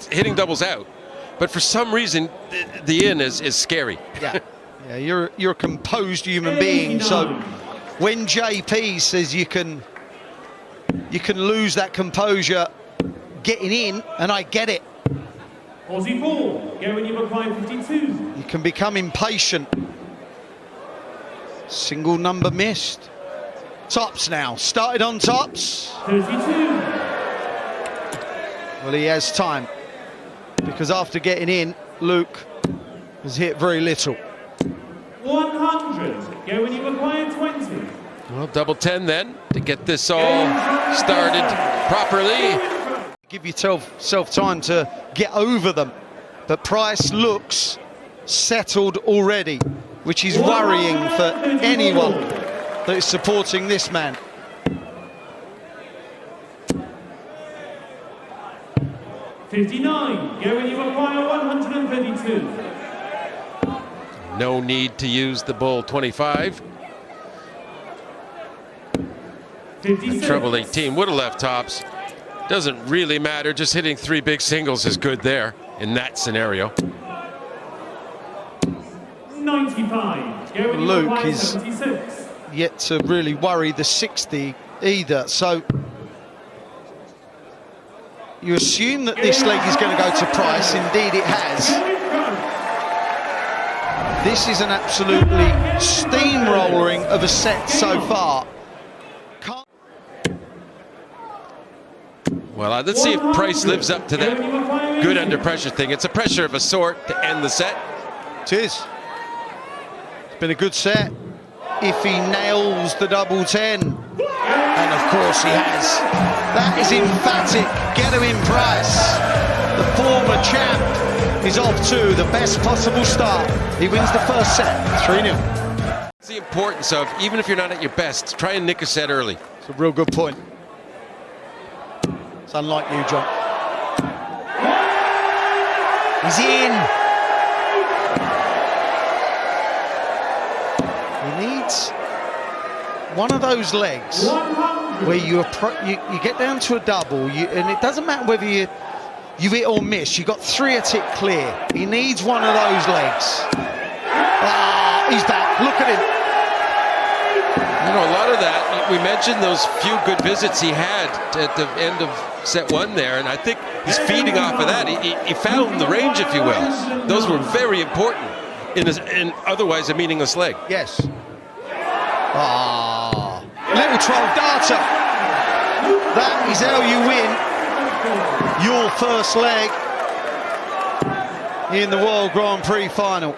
hitting doubles out, but for some reason the in is scary. Yeah, yeah. You're a composed human being, so when JP says you can lose that composure getting in, and I get it. Aussie 4, go when you require 52. You can become impatient. Single number missed. Tops now, started on tops. 32. Well, he has time, because after getting in, Luke has hit very little. 100, go when you require 20. Well, double 10 then to get this all started properly. Give yourself time to get over them, but Price looks settled already, which is worrying for anyone that is supporting this man. $59, go when you require 132. No need to use the bull 25. 56. Treble 18 would have left tops. Doesn't really matter, just hitting 3 big singles is good there in that scenario. 95, go when you Luke require is 76. yet to really worry the 60 either, so you assume that this leg is going to go to Price. Indeed it has. This is an absolutely steamrolling of a set so far. Well, let's see if Price lives up to that good under pressure thing. It's a pressure of a sort to end the set. It is. It's been a good set if he nails the double 10. And of course he has. That is emphatic. Get him in, Price. The former champ is off to the best possible start. He wins the first set, 3-0. It's the importance of, even if you're not at your best, try and nick a set early. It's a real good point. It's unlike you, John. He's in. He needs one of those legs where you get down to a double, and it doesn't matter whether you hit or miss. You got 3 a tick clear. He needs one of those legs. Ah, he's back. Look at him. You know, a lot of that, we mentioned those few good visits he had at the end of set 1 there, and I think he's feeding off of that. He found the range, if you will. Those were very important in otherwise a meaningless leg. Yes. Ah, little 12 darter. That is how you win your first leg in the World Grand Prix final.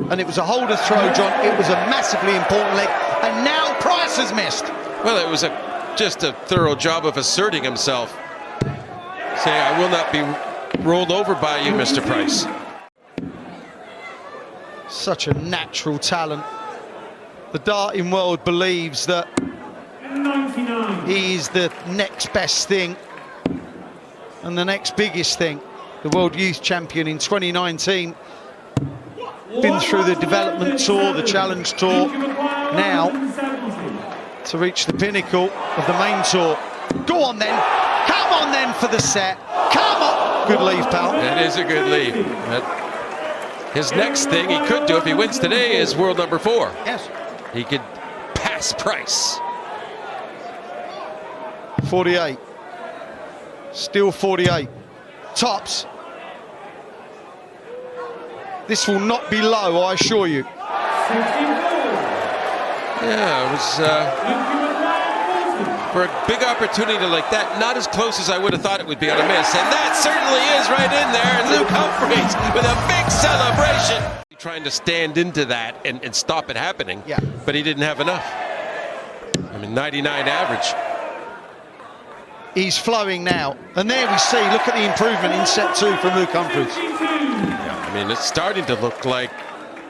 And it was a holder throw, John. It was a massively important leg. And now Price has missed. Well, it was just a thorough job of asserting himself. Saying, I will not be rolled over by you, Mr. Price. Such a natural talent. The darting world believes that 99. he is the next best thing and the next biggest thing. The World Youth Champion in 2019. Been through the development tour, the challenge tour. Now to reach the pinnacle of the main tour. Go on then. Come on then for the set. Come on. Good leave, pal. It is a good lead. But his next thing he could do if he wins today is world number 4. Yes. He could pass Price. 48. Still 48. Tops. This will not be low, I assure you. 64. Yeah, it was for a big opportunity like that, not as close as I would have thought it would be on a miss. And that certainly is right in there. And Luke Humphries with a big celebration. Trying to stand into that and stop it happening. Yeah. But he didn't have enough. I mean, 99 average. He's flowing now. And there we see, look at the improvement in set 2 from Luke Humphries. Yeah, I mean, it's starting to look like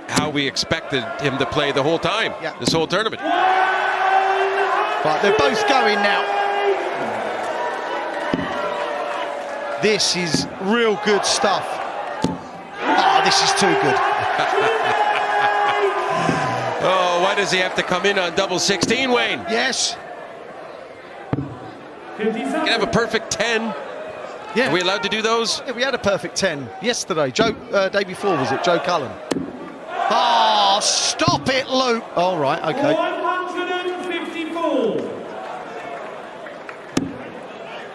how we expected him to play the whole time, this whole tournament. But they're both going now. This is real good stuff. Oh, this is too good. Oh, why does he have to come in on double 16, Wayne? Yes. He can have a perfect 10 Yeah. Are we allowed to do those? Yeah, we had a perfect 10 yesterday. Day before, was it? Joe Cullen. Oh, stop it, Luke. All right, okay. 154.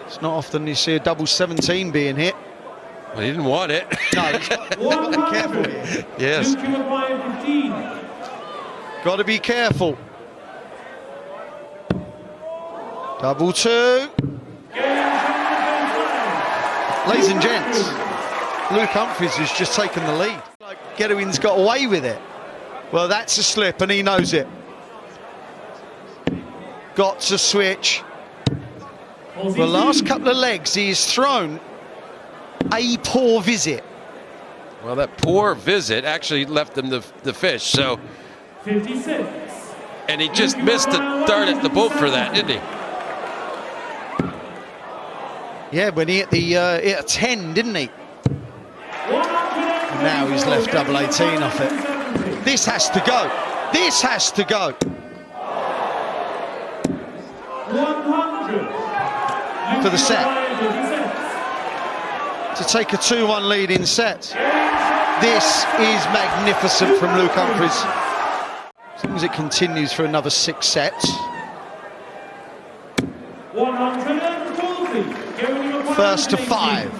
It's not often you see a double 17 being hit. Well, he didn't want it. No, he's got to be careful here. Yes. Luke, you require 15. Got to be careful. Double 2. Ladies and gents, Luke Humphries has just taken the lead. Like Gedwin's got away with it. Well, that's a slip and he knows it. Got to switch. The last couple of legs he's thrown a poor visit. Well, that poor visit actually left him the fish, so... 56. And he just missed the dart at the boat for that, didn't he? Yeah, when he hit the hit a 10, didn't he? Now he's left double 18 off it. This has to go. This has to go. 100. For the set. To take a 2-1 lead in sets. This is magnificent from Luke Humphries. As long as it continues for another 6 sets. 140. First to 5.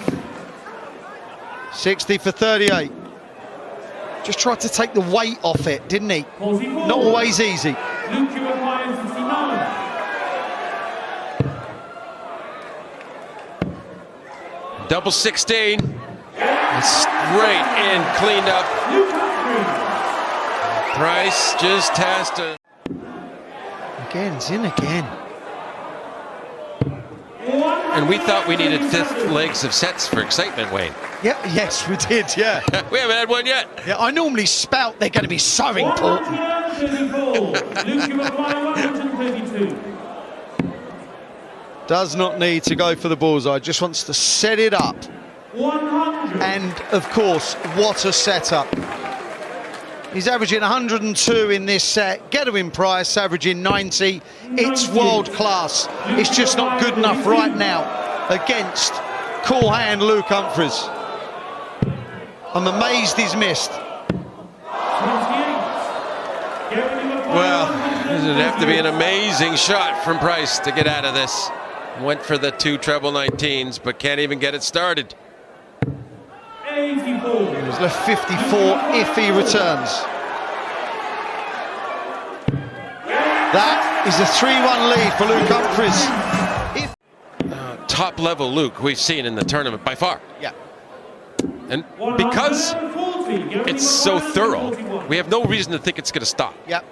60 for 38. Just tried to take the weight off it, didn't he? Not always easy. Luke, you require 69. Double 16. It's straight in, cleaned up. Price just has to... Again, it's in again. And we thought we needed 5th legs of sets for excitement, Wayne. Yeah, yes, we did, yeah. We haven't had one yet. Yeah, I normally spout they're going to be so important. 134. Luke, you require 132. Does not need to go for the bullseye, just wants to set it up. 100. And, of course, what a setup. He's averaging 102 in this set. Gedwin Price averaging 90. It's world class. It's just not good enough right now against cool hand Luke Humphries. I'm amazed he's missed. 28. Well, this would have to be an amazing shot from Price to get out of this. Went for the 2 treble 19s, but can't even get it started. 84. He's left 54 if he returns. That is a 3-1 lead for Luke Humphries. Top level Luke we've seen in the tournament by far. Yeah. And because it's so thorough, we have no reason to think it's going to stop. Yeah.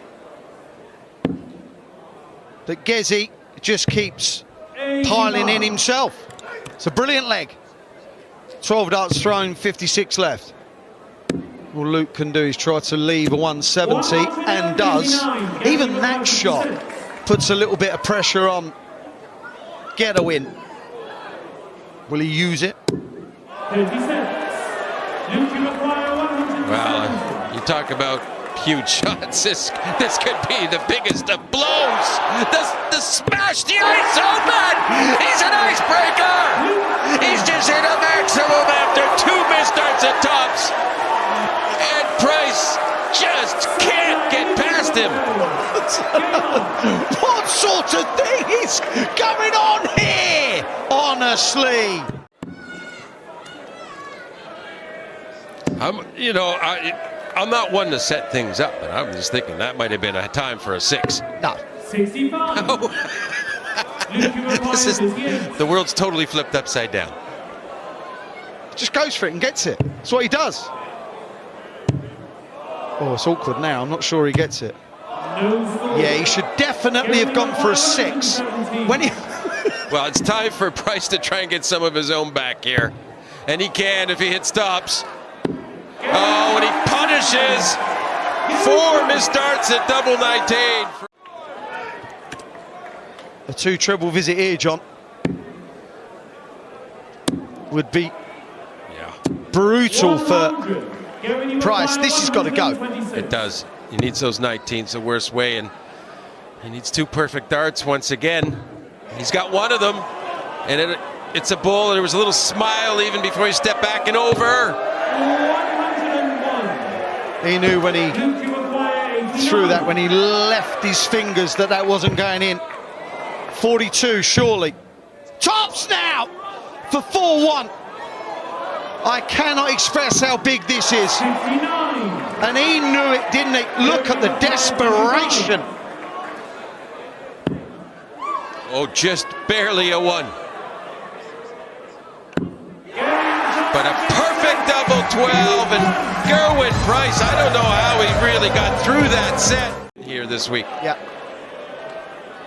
But Gezi just keeps piling in himself. It's a brilliant leg. 12 darts thrown, 56 left. All Luke can do is try to leave a 170, and does. Even that shot puts a little bit of pressure on Gedwin. Will he use it? 36. Well, you talk about huge shots. This could be the biggest of blows. The smash, the ice open. He's an icebreaker. He's just hit a maximum after 2 missed darts at tops. And Price just can't get past him. What sort of thing is going on here? Honestly. I'm not one to set things up, but I'm just thinking that might have been a time for a 6. No. 65. This is, the world's totally flipped upside down. Just goes for it and gets it. That's what he does. Oh, it's awkward now. I'm not sure he gets it. Yeah, he should definitely have gone for a 6. When he... Well, it's time for Price to try and get some of his own back here. And he can if he hits stops. Oh, and he punishes 4 missed darts at double 19. A 2 treble visit here, John, would be brutal for Price. This has got to go. It does. He needs those 19s the worst way, and he needs 2 perfect darts once again. He's got one of them, and It's a bull, and there was a little smile even before he stepped back and over. 101. He knew when he Luke, you acquire 89. threw that, when he left his fingers, that wasn't going in. 42, surely. Tops now for 4-1. I cannot express how big this is. 59. And he knew it, didn't he? Look at the desperation. Oh, just barely a 1. But a perfect double 12, and Gerwin Price, I don't know how he really got through that set here this week. Yeah.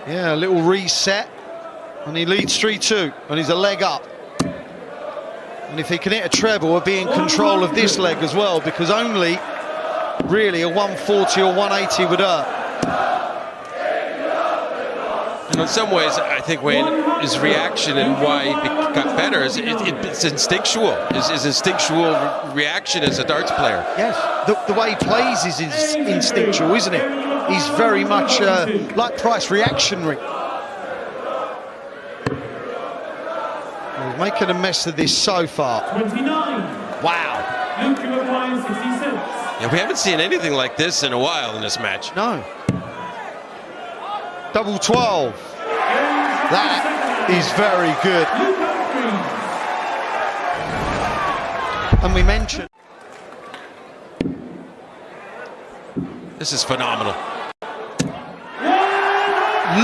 Yeah, a little reset. And he leads 3-2, and he's a leg up. And if he can hit a treble, we'll be in control of this leg as well, because only really a 140 or 180 would hurt. And in some ways, I think Wayne, his reaction and why he got better is it's instinctual. His instinctual reaction as a darts player. Yes, the way he plays is instinctual, isn't it? He's very much like Price, reactionary. He's making a mess of this so far. 29. Wow. Luke, you acquire 66. Yeah, we haven't seen anything like this in a while in this match. No. Double 12. That is very good. Luke Humphries. And we mentioned... This is phenomenal.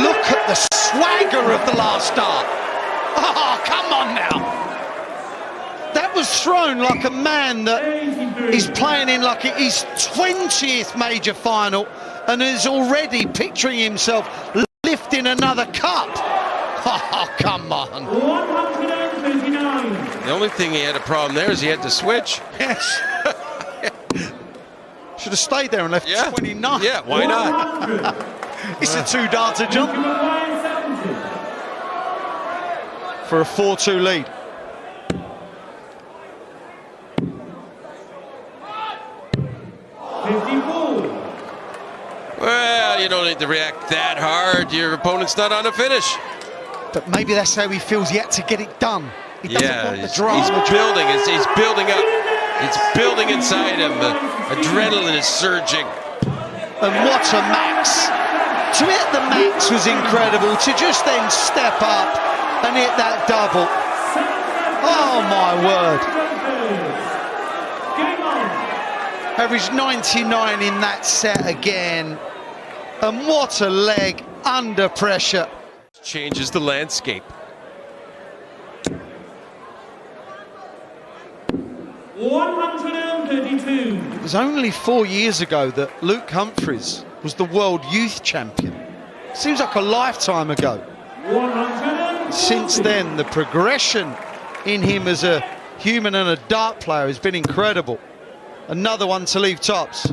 Look at the swagger of the last start. Oh, come on now. That was thrown like a man that is playing in like his 20th major final and is already picturing himself lifting another cup. Oh, come on. 139. The only thing he had a problem there is he had to switch. Yes. Should have stayed there and left 29. Yeah, why not? 100. It's a two-darter Luke, jump you acquire 70. for a 4-2 lead. Well, you don't need to react that hard. Your opponent's not on a finish. But maybe that's how he feels yet to get it done. He doesn't want the he's drama. building. He's building up. It's building inside him. The adrenaline is surging. And what a max. To hit the max was incredible. To just then step up and hit that double. Oh my word. Averaged 99 in that set again. And what a leg under pressure. Changes the landscape. 132. It was only 4 years ago that Luke Humphries was the world youth champion. Seems like a lifetime ago. 100. Since then, the progression in him as a human and a dart player has been incredible. Another one to leave tops.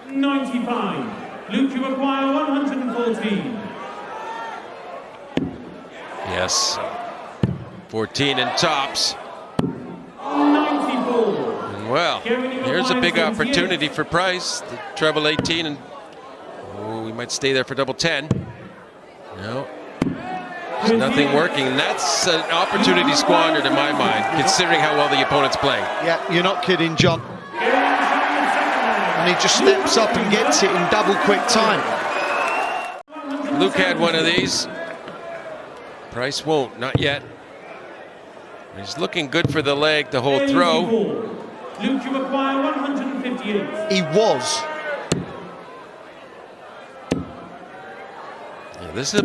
95. Luke, you acquire 114. Yes. 14 in tops. 94. And well, here's a big opportunity for Price. The treble 18, and we might stay there for double 10. No. There's nothing working. And that's an opportunity squandered in my mind, considering how well the opponent's playing. Yeah, you're not kidding, John. And he just steps up and gets it in double quick time. Luke had one of these. Price won't, not yet. He's looking good for the leg, the whole throw. Luke, you acquire 158. He was. Yeah, this is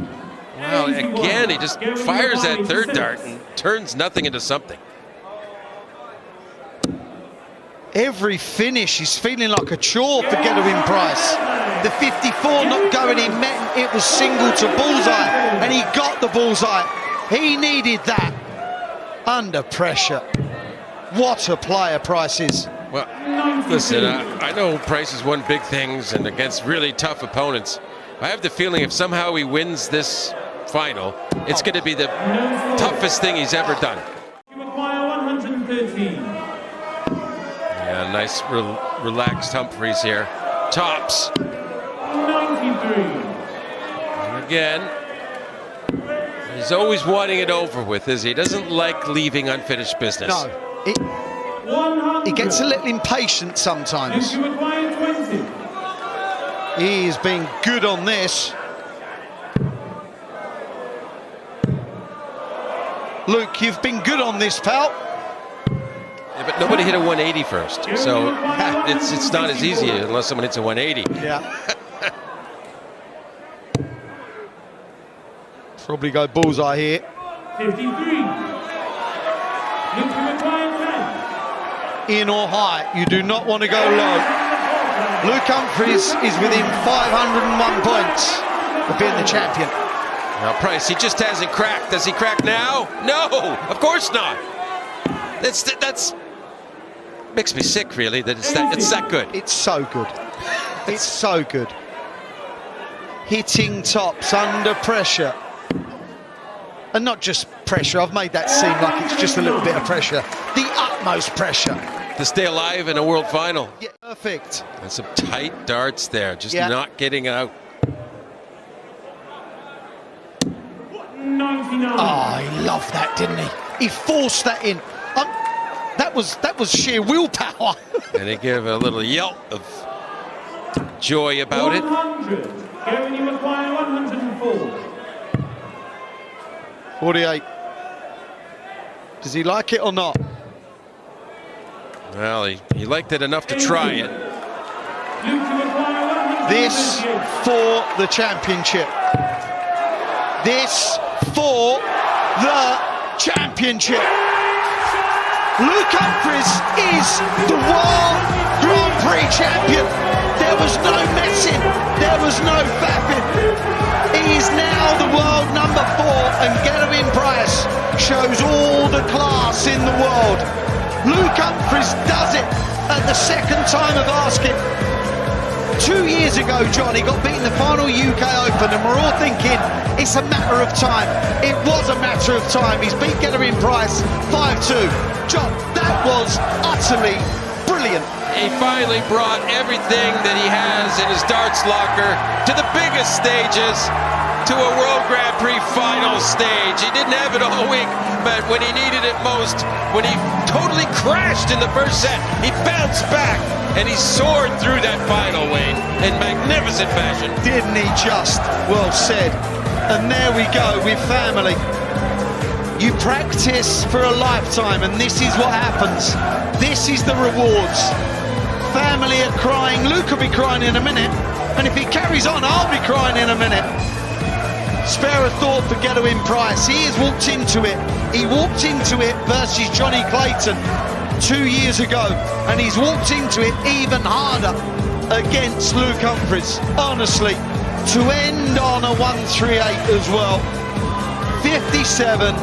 wow, again, he just fires that third dart and turns nothing into something. Every finish, he's feeling like a chore for Gerwin Price. The 54 not going in, meant it was single to bullseye, and he got the bullseye. He needed that. Under pressure. What a player Price is. Well, listen, I know Price has won big things and against really tough opponents. I have the feeling if somehow he wins this final, it's going to be the toughest thing he's ever done. You acquire 113. Yeah, nice relaxed Humphries here. Tops. 93. And again, He's always wanting it over with, is he? He doesn't like leaving unfinished business. No. He gets a little impatient sometimes. Luke, you acquire 20. He is being good on this. Luke, you've been good on this, pal. Yeah, but nobody hit a 180 first, so it's not as easy unless someone hits a 180. Yeah. Probably go bullseye here. 53. Luke, you acquire 10. In or high, you do not want to go low. Luke Humphries is within 501 points of being the champion. Now Price, he just hasn't cracked. Does he crack now? No, of course not. That's makes me sick, really. That it's that good. It's so good. It's so good. Hitting tops under pressure. And not just pressure, I've made that seem like it's just a little bit of pressure. The utmost pressure. To stay alive in a world final. Yeah, perfect. And some tight darts there, just not getting out. 99. Oh, he loved that, didn't he? He forced that in. That was sheer willpower. And he gave a little yelp of joy about it. 100. Gavin, you acquire 104. 48. Does he like it or not? Well, he liked it enough to try it. Luke, you acquire 100. This for the championship. This for the championship. Luke Humphries is the World Grand Prix champion. There was no messing. There was no faffing. He is now the world number 4, and Gerwyn Price shows all the class in the world. Luke Humphries does it at the second time of asking. 2 years ago, John, he got beaten in the final UK Open, and we're all thinking it's a matter of time. It was a matter of time. He's beat Gerwyn Price 5-2. John, that was utterly brilliant. He finally brought everything that he has in his darts locker to the biggest stages, to a World Grand Prix final stage. He didn't have it all week, but when he needed it most, when he totally crashed in the first set, he bounced back and he soared through that final, Wayne, in magnificent fashion. Didn't he just? Well said. And there we go with family. You practice for a lifetime, and this is what happens. This is the rewards. Family are crying. Luke will be crying in a minute, and if he carries on, I'll be crying in a minute. Spare a thought for Gerwyn Price. He has walked into it. He walked into it versus Johnny Clayton 2 years ago, and he's walked into it even harder against Luke Humphries. Honestly, to end on a 138 as well. 57,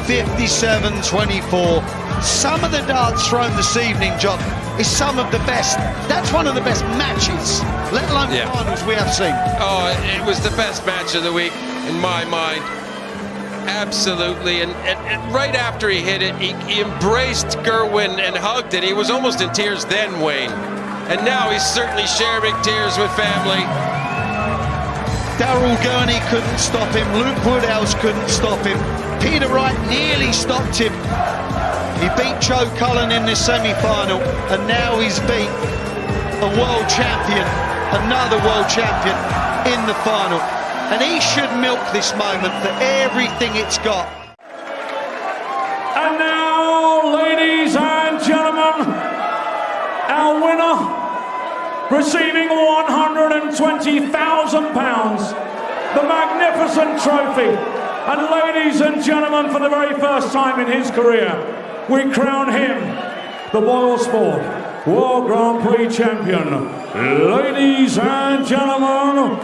57, 24. Some of the darts thrown this evening, John, is some of the best. That's one of the best matches, let alone finals we have seen. Oh, it was the best match of the week in my mind. Absolutely. And right after he hit it, he embraced Gerwyn and hugged it. He was almost in tears then, Wayne. And now he's certainly sharing tears with family. Darryl Gurney couldn't stop him. Luke Woodhouse couldn't stop him. Peter Wright nearly stopped him. He beat Joe Cullen in the semi-final, and now he's beat a world champion, another world champion in the final. And he should milk this moment for everything it's got. And now, ladies and gentlemen, our winner, receiving £120,000, the magnificent trophy. And ladies and gentlemen, for the very first time in his career, we crown him the Boylesports World Grand Prix champion. Ladies and gentlemen,